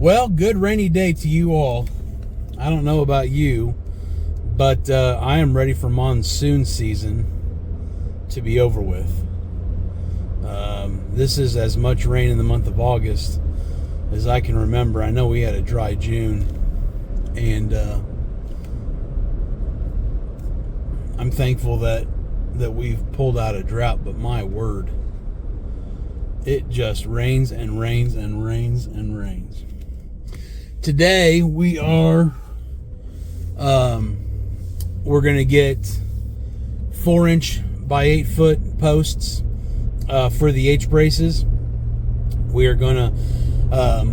Well, good rainy day to you all. I don't know about you, but I am ready for monsoon season to be over with. This is as much rain in the month of August as I can remember. I know we had a dry June, and I'm thankful that we've pulled out a drought, but my word, it just rains and rains and rains and rains. Today we are we're gonna get 4-inch by 8-foot posts for the H braces. We are gonna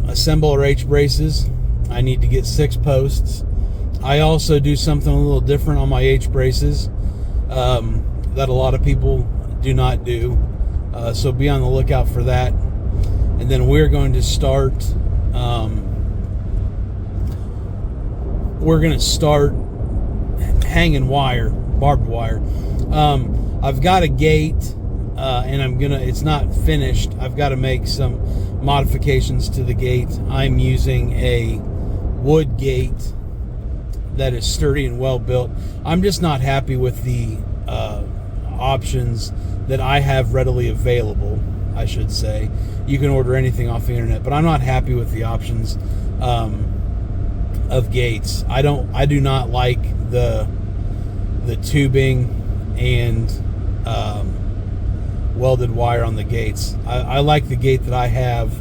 assemble our H braces. I need to get 6 posts. I also do something a little different on my H braces that a lot of people do not do, so be on the lookout for that. And then we're going to start hanging wire, barbed wire. I've got a gate, and it's not finished. I've got to make some modifications to the gate. I'm using a wood gate that is sturdy and well built. I'm just not happy with the options that I have readily available, I should say. You can order anything off the internet, but I'm not happy with the options of gates. I do not like the tubing and welded wire on the gates. I like the gate that I have.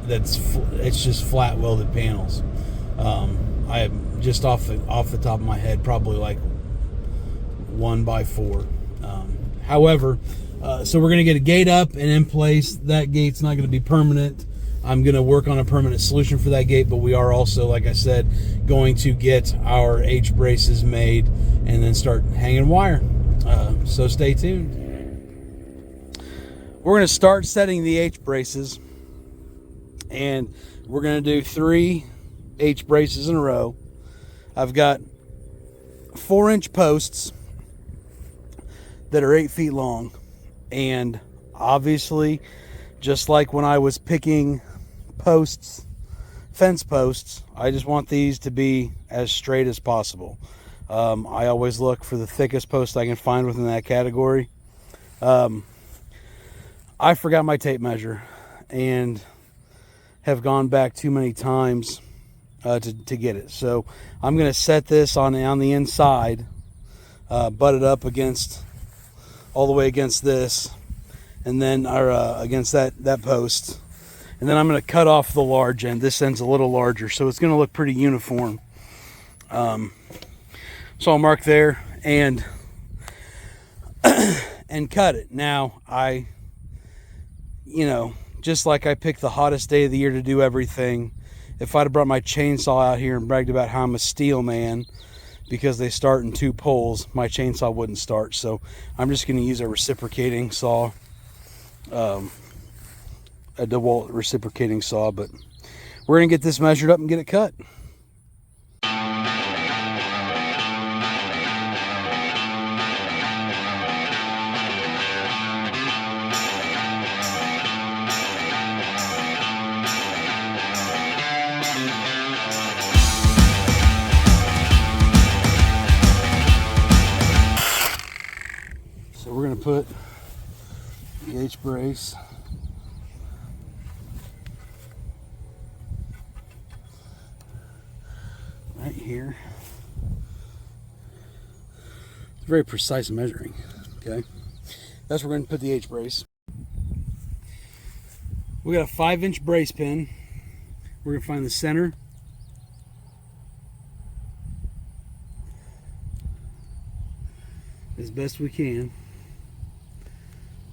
It's just flat welded panels. I am just off the top of my head, probably like 1x4. However, so we're going to get a gate up and in place. That gate's not going to be permanent. I'm going to work on a permanent solution for that gate, but we are also, like I said, going to get our H braces made and then start hanging wire. So stay tuned. We're going to start setting the H braces, and we're going to do 3 H braces in a row. I've got 4-inch posts that are 8 feet long, and obviously, just like when I was picking posts, fence posts, I just want these to be as straight as possible. I always look for the thickest post I can find within that category. I forgot my tape measure and have gone back too many times to get it. So I'm going to set this on the inside, butt it up against, all the way against this, and then against that post. And then I'm going to cut off the large end. This end's a little larger, so it's going to look pretty uniform. So I'll mark there and cut it. Now, just like I picked the hottest day of the year to do everything, if I'd have brought my chainsaw out here and bragged about how I'm a steel man because they start in 2 poles, my chainsaw wouldn't start. So I'm just going to use a reciprocating saw, a DeWalt reciprocating saw, but we're going to get this measured up and get it cut. So we're going to put the H brace right here. It's very precise measuring. Okay, that's where we're going to put the H brace. We got a 5-inch brace pin. We're going to find the center. As best we can.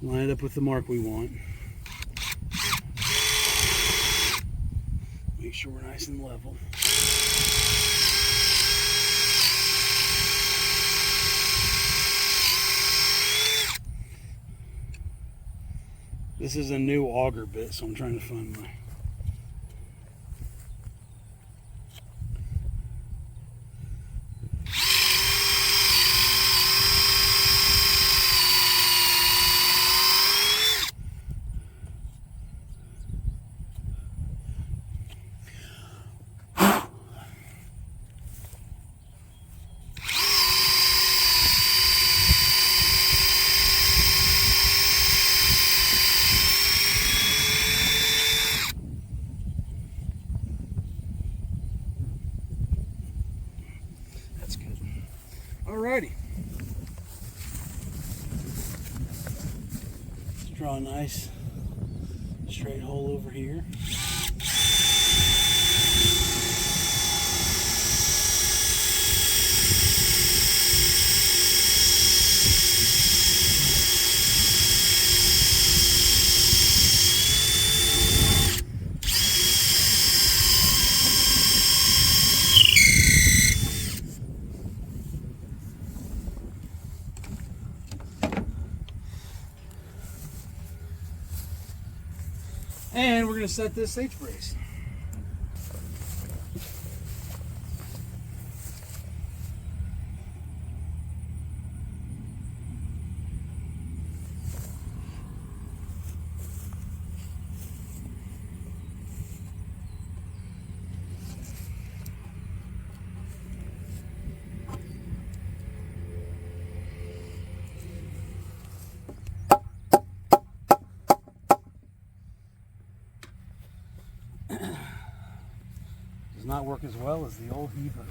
Line it up with the mark we want. Make sure we're nice and level. This is a new auger bit, so I'm trying to find my... draw a nice straight hole over here. And we're going to set this H-brace. Does not work as well as the old Heaver.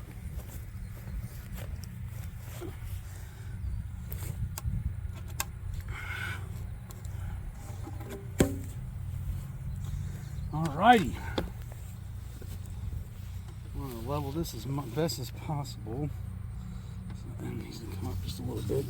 Alrighty. I'm going to level this as best as possible. So it needs to come up just a little bit.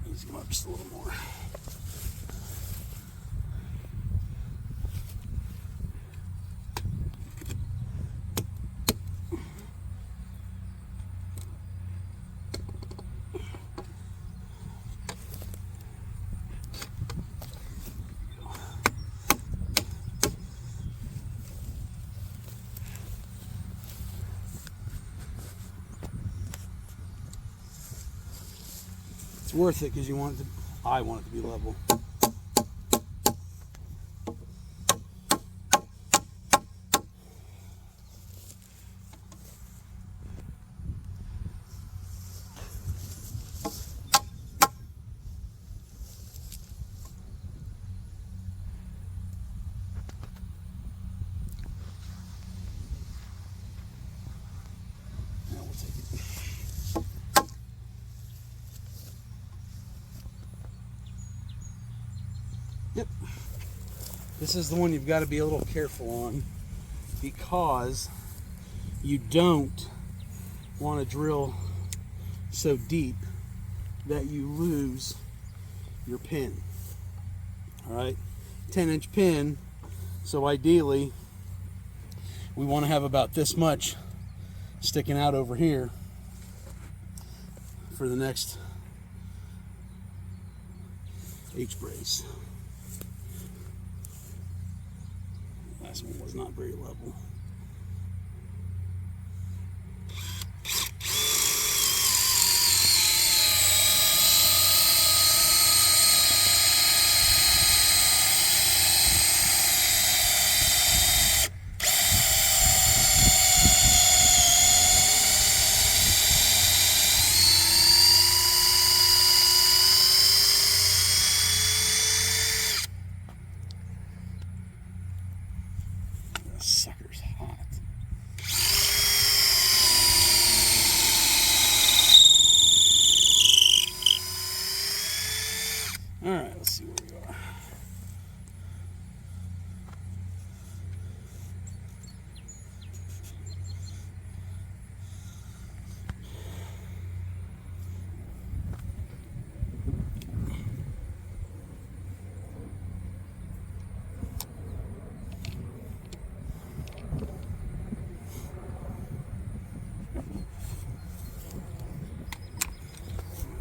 Needs to come up just a little more. It's worth it because you want it to, I want it to be level. Now we'll take it. Yep. This is the one you've got to be a little careful on because you don't want to drill so deep that you lose your pin. Alright, 10-inch pin, so ideally we want to have about this much sticking out over here for the next H-brace. Last one was not very level. Sucker's hot. All right, let's see where we are.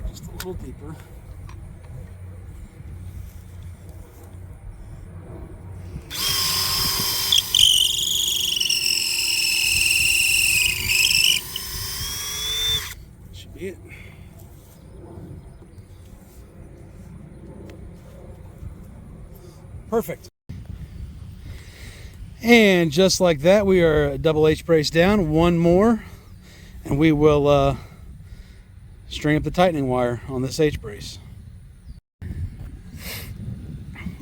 Just a little deeper. Should be it. Perfect. And just like that, we are double H brace down. One more, and we will string up the tightening wire on this H-brace.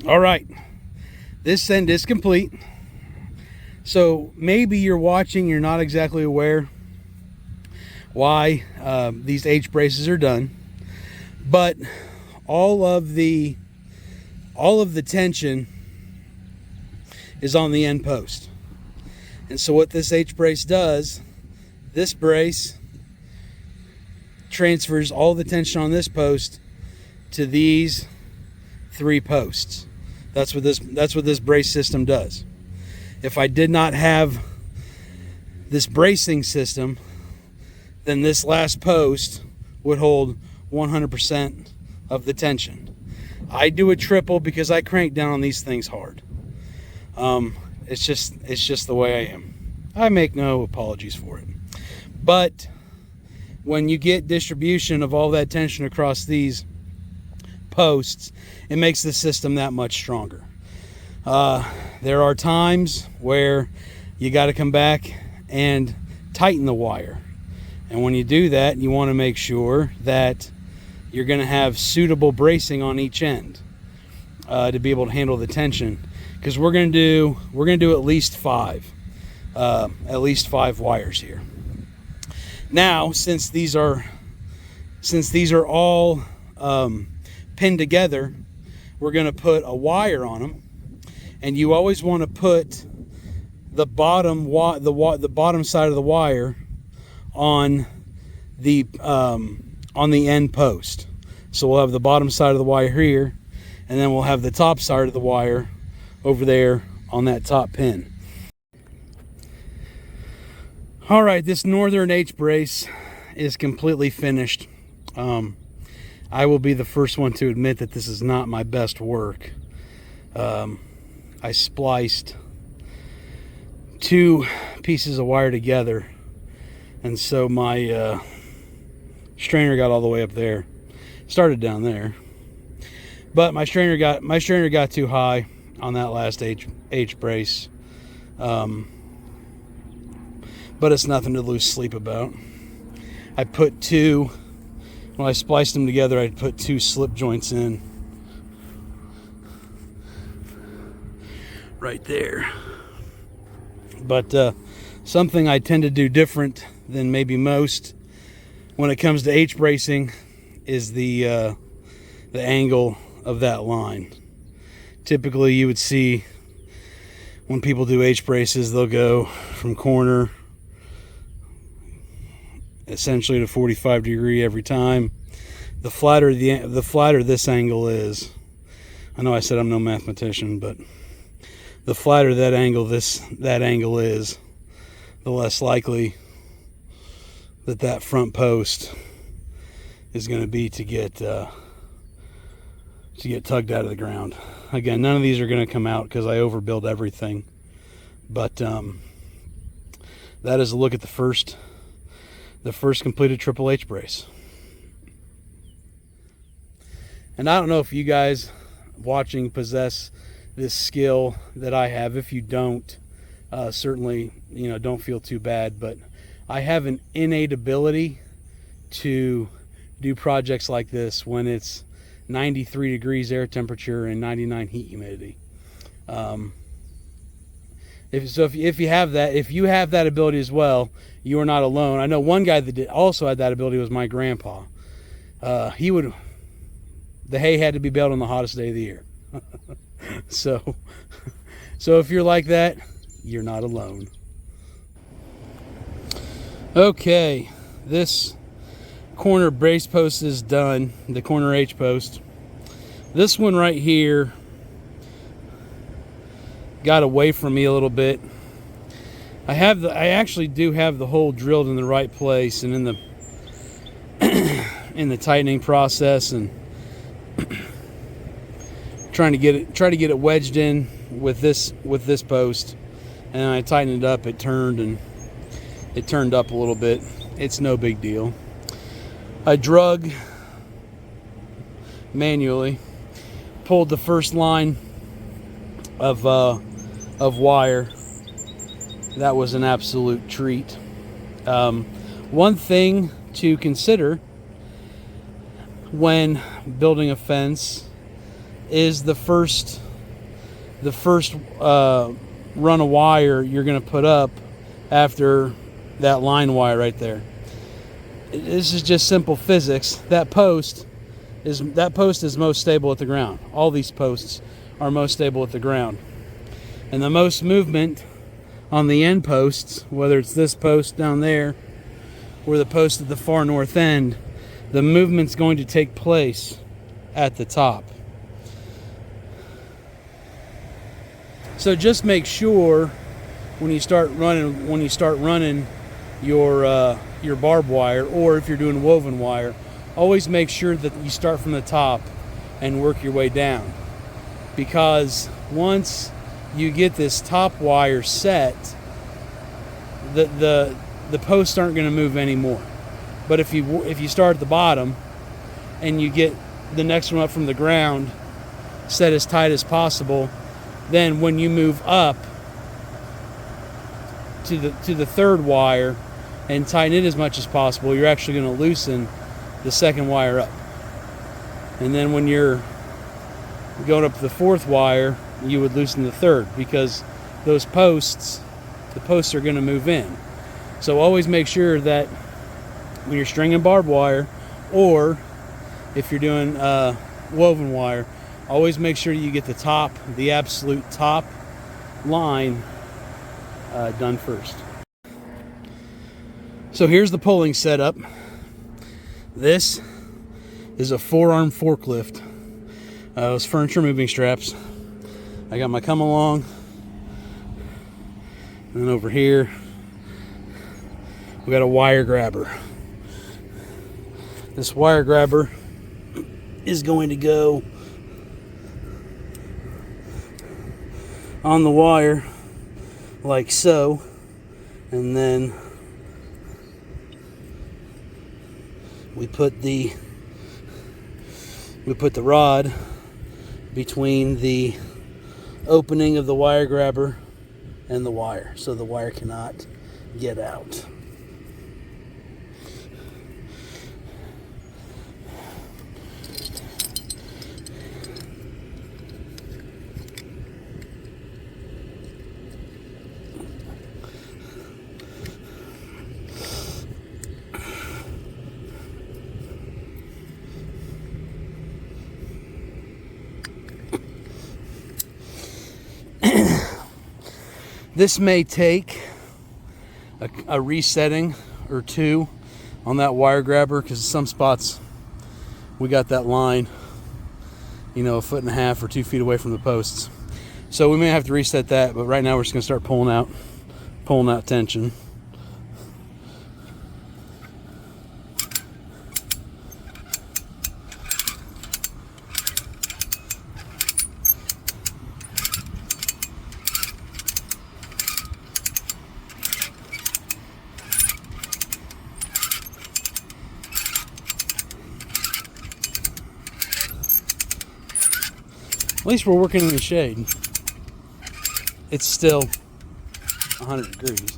All right, this end is complete. So maybe you're watching, you're not exactly aware why these H-braces are done, but all of the tension is on the end post. And so what this H-brace does, this brace transfers all the tension on this post to these 3 posts. That's what this brace system does. If I did not have this bracing system, then this last post would hold 100% of the tension. I do a triple because I crank down on these things hard. It's just the way I am. I make no apologies for it. But when you get distribution of all that tension across these posts, it makes the system that much stronger. There are times where you got to come back and tighten the wire. And when you do that, you want to make sure that you're going to have suitable bracing on each end to be able to handle the tension. Because we're going to do at least 5 wires here. Now, since these are all pinned together, we're going to put a wire on them, and you always want to put the bottom side of the wire on the end post. So we'll have the bottom side of the wire here, and then we'll have the top side of the wire over there on that top pin. All right, this northern H-brace is completely finished. I will be the first one to admit that this is not my best work. I spliced 2 pieces of wire together, and so my strainer got all the way up there. Started down there, but my strainer got too high on that last H-brace. But it's nothing to lose sleep about. I put 2, when I spliced them together, I put 2 slip joints in right there. But something I tend to do different than maybe most when it comes to H-bracing is the angle of that line. Typically you would see when people do H-braces, they'll go from corner essentially to 45 degree every time. The flatter this angle is, I know I said I'm no mathematician, but the flatter that angle is, the less likely that front post is going to be to get tugged out of the ground. Again, none of these are going to come out because I overbuild everything. But that is a look at the first completed Triple H brace. And I don't know if you guys watching possess this skill that I have. If you don't, certainly, don't feel too bad. But I have an innate ability to do projects like this when it's 93 degrees air temperature and 99 heat humidity. If you have that ability as well, you are not alone. I know one guy that also had that ability was my grandpa. The hay had to be baled on the hottest day of the year. So if you're like that, you're not alone. Okay, this corner brace post is done, the corner H post. This one right here got away from me a little bit. I actually do have the hole drilled in the right place and in the tightening process, and try to get it wedged in with this post, and I tightened it up. It turned up a little bit. It's no big deal. I drug manually, pulled the first line of wire. That was an absolute treat. One thing to consider when building a fence is the first run of wire you're going to put up after that line wire right there. This is just simple physics. That post is most stable at the ground. All these posts are most stable at the ground. And the most movement on the end posts, whether it's this post down there or the post at the far north end, the movement's going to take place at the top. So just make sure when you start running your barbed wire, or if you're doing woven wire, always make sure that you start from the top and work your way down. Because once you get this top wire set, the posts aren't going to move anymore. But if you start at the bottom and you get the next one up from the ground set as tight as possible, then when you move up to the third wire and tighten it as much as possible, you're actually going to loosen the second wire up. And then when you're going up the fourth wire, you would loosen the third, because the posts are going to move in. So always make sure that when you're stringing barbed wire, or if you're doing woven wire, always make sure you get the absolute top line done first. So here's the pulling setup. This is a 4-arm forklift. Those furniture moving straps. I got my come along, and then over here we got a wire grabber. This wire grabber is going to go on the wire like so, and then we put the rod between the opening of the wire grabber and the wire, so the wire cannot get out. This may take a resetting or two on that wire grabber, because some spots we got that line, a 1.5 or 2 feet away from the posts. So we may have to reset that, but right now we're just going to start pulling out tension. At least we're working in the shade. It's still 100 degrees.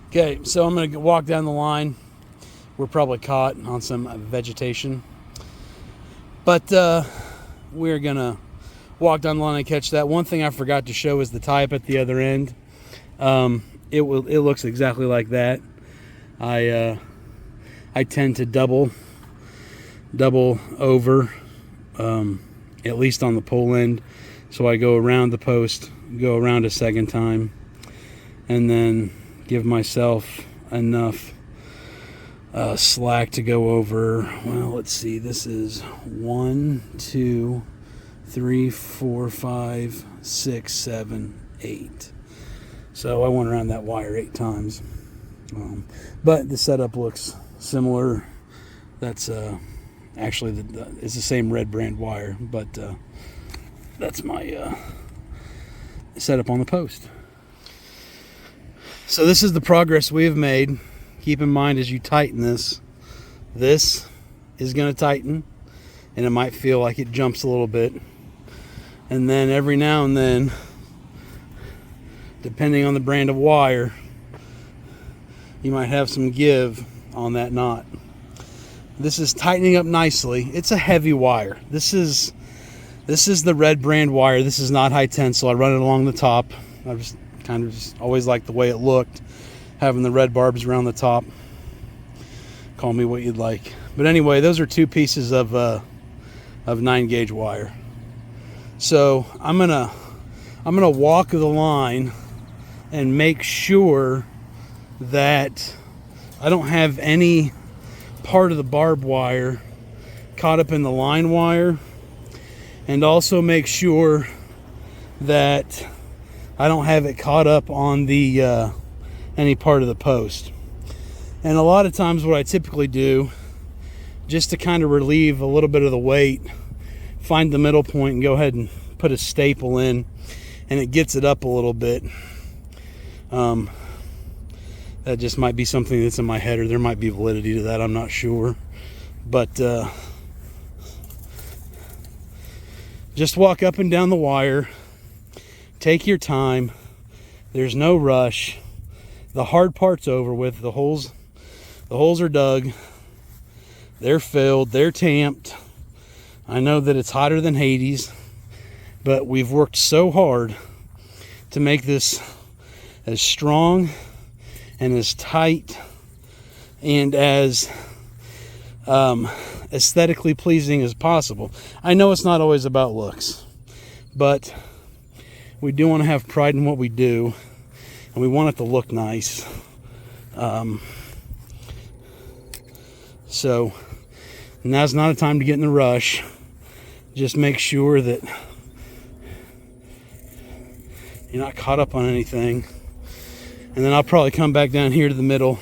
Okay, so I'm going to walk down the line. We're probably caught on some vegetation, but we're going to walk down the line and catch that. One thing I forgot to show is the tie-up at the other end. It looks exactly like that. I tend to double over, at least on the pole end. So I go around the post, go around a second time, and then give myself enough slack to go over. Well, let's see. This is 1, 2, 3, 4, 5, 6, 7, 8. So I went around that wire 8 times. But the setup looks similar. That's Actually, it's the same red brand wire, but that's my setup on the post. So this is the progress we have made. Keep in mind, as you tighten this is going to tighten, and it might feel like it jumps a little bit. And then every now and then, depending on the brand of wire, you might have some give on that knot. This is tightening up nicely. It's a heavy wire. This is the red brand wire. This is not high tensile. I run it along the top. I just kind of just always liked the way it looked, having the red barbs around the top. Call me what you'd like. But anyway, those are 2 pieces of 9-gauge wire. So I'm gonna walk the line and make sure that I don't have any part of the barbed wire caught up in the line wire, and also make sure that I don't have it caught up on the any part of the post. And a lot of times what I typically do, just to kind of relieve a little bit of the weight, find the middle point and go ahead and put a staple in, and it gets it up a little bit. That just might be something that's in my head, or there might be validity to that, I'm not sure. But just walk up and down the wire, take your time, there's no rush. The hard part's over with. The holes are dug, they're filled, they're tamped. I know that it's hotter than Hades, but we've worked so hard to make this as strong and as tight and as aesthetically pleasing as possible. I know it's not always about looks, but we do want to have pride in what we do, and we want it to look nice. So now's not a time to get in the rush. Just make sure that you're not caught up on anything. And then I'll probably come back down here to the middle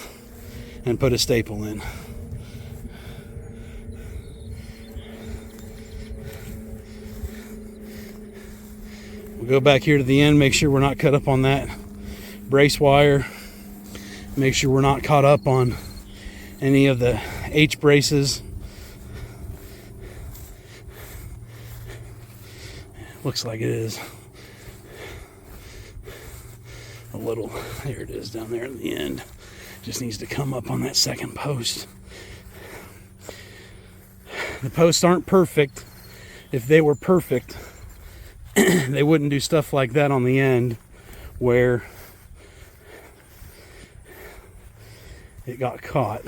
and put a staple in. We'll go back here to the end, make sure we're not cut up on that brace wire. Make sure we're not caught up on any of the H braces. Looks like it is a little. There it is down there at the end. Just needs to come up on that second post. The posts aren't perfect. If they were perfect, they wouldn't do stuff like that on the end where it got caught.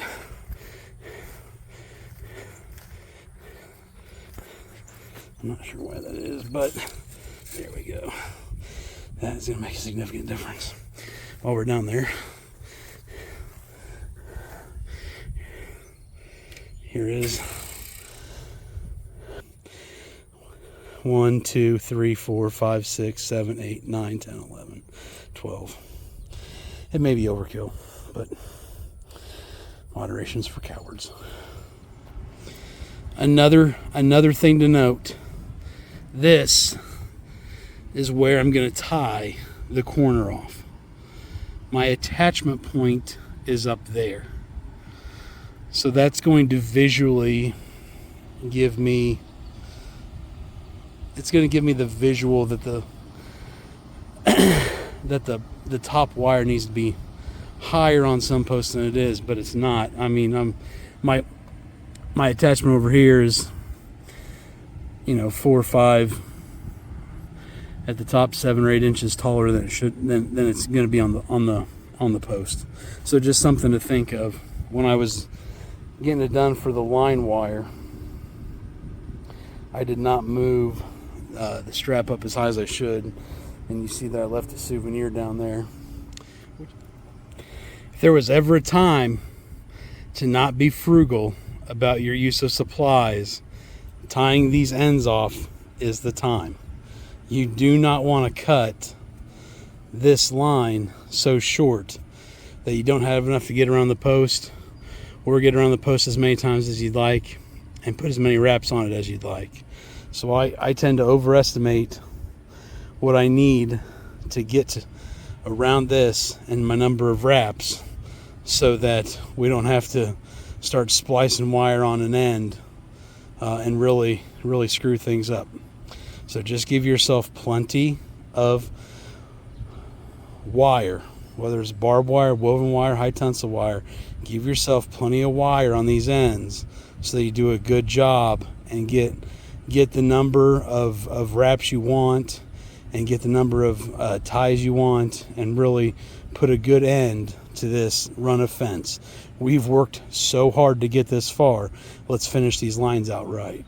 I'm not sure why that is, but there we go. That is going to make a significant difference. While we're down there, here is 1, 2, 3, 4, 5, 6, 7, 8, 9, 10, 11, 12. It may be overkill, but moderation's for cowards. Another thing to note, this is where I'm going to tie the corner off. My attachment point is up there. So that's going to visually give me, it's going to give me the visual that the top wire needs to be higher on some posts than it is, but it's not. I mean, my attachment over here is, 4 or 5 at the top, 7 or 8 inches taller than it should, than it's going to be on the post. So just something to think of. When I was getting it done for the line wire, I did not move the strap up as high as I should, and you see that I left a souvenir down there. If there was ever a time to not be frugal about your use of supplies, tying these ends off is the time. You do not want to cut this line so short that you don't have enough to get around the post, or get around the post as many times as you'd like, and put as many wraps on it as you'd like. So I tend to overestimate what I need to get to around this and my number of wraps, so that we don't have to start splicing wire on an end and really screw things up. So just give yourself plenty of wire, whether it's barbed wire, woven wire, high tensile wire. Give yourself plenty of wire on these ends so that you do a good job and get the number of wraps you want and get the number of ties you want, and really put a good end to this run of fence. We've worked so hard to get this far. Let's finish these lines out right.